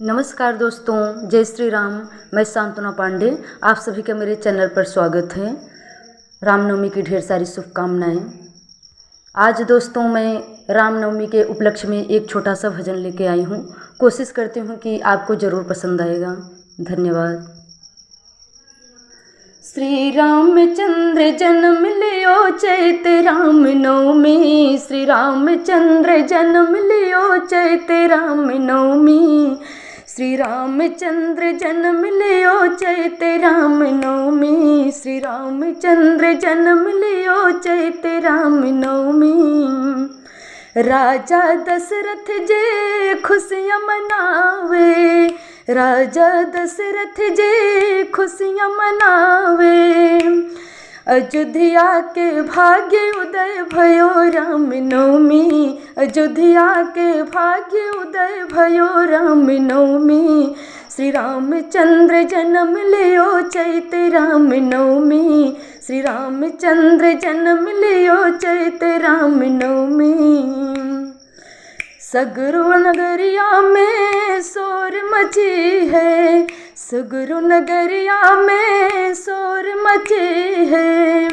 नमस्कार दोस्तों, जय श्री राम। मैं शांतना पांडे, आप सभी का मेरे चैनल पर स्वागत है। रामनवमी की ढेर सारी शुभकामनाएं। आज दोस्तों मैं रामनवमी के उपलक्ष्य में एक छोटा सा भजन लेके आई हूँ। कोशिश करती हूँ कि आपको ज़रूर पसंद आएगा। धन्यवाद। श्री रामचंद्र जन्म लियो चैत रामनवमी, श्री रामचंद्र जन्म लियो चैत रामनवमी, श्री रामचंद्र जन्म लियो चैत रामनवमी, श्री रामचंद्र जन्म लियो चैत रामनवमी। राजा दशरथ जे खुशियाँ मनावे, राजा दशरथ जे खुशियाँ मनावे, अयोध्या के भाग्य उदय भयो रामनवमी, अयोध्या के भाग्य उदय भयो रामनवमी, श्री रामचंद्र जन्म लियो चैत रामनवमी, श्री रामचंद्र जन्म लियो चैत रामनवमी। सगरो नगरिया में शोर मची है, सगरो नगरिया में शोर मची है,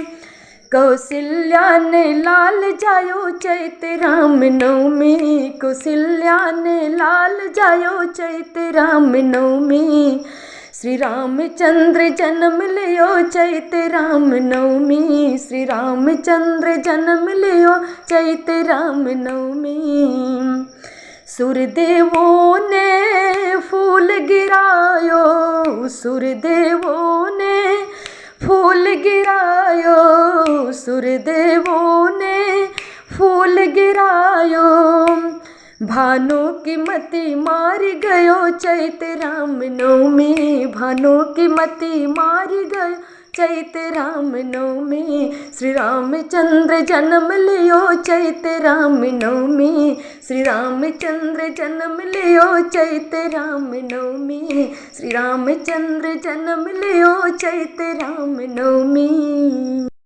कौशल्या ने लाल जायो चैत रामनवमी, कौशल्या ने लाल जायो चैत रामनवमी, श्री रामचंद्र जन्म लियो चैत रामनवमी, श्री रामचंद्र जन्म लियो चैत रामनवमी। सूर्यदेवों ने फूल गिरायो, सूर्यदेवों ने फूल गिरायो, सूर्यदेवों ने फूल गिरायो, भानु की मति मारी गयो चैत रामनवमी, भानु की मति मारी गयो चैत रामनवमी, श्री रामचंद्र जन्म लियो चैत रामनवमी, श्री रामचंद्र जन्म लियो चैत रामनवमी, श्री रामचंद्र जन्म लियो चैत रामनवमी।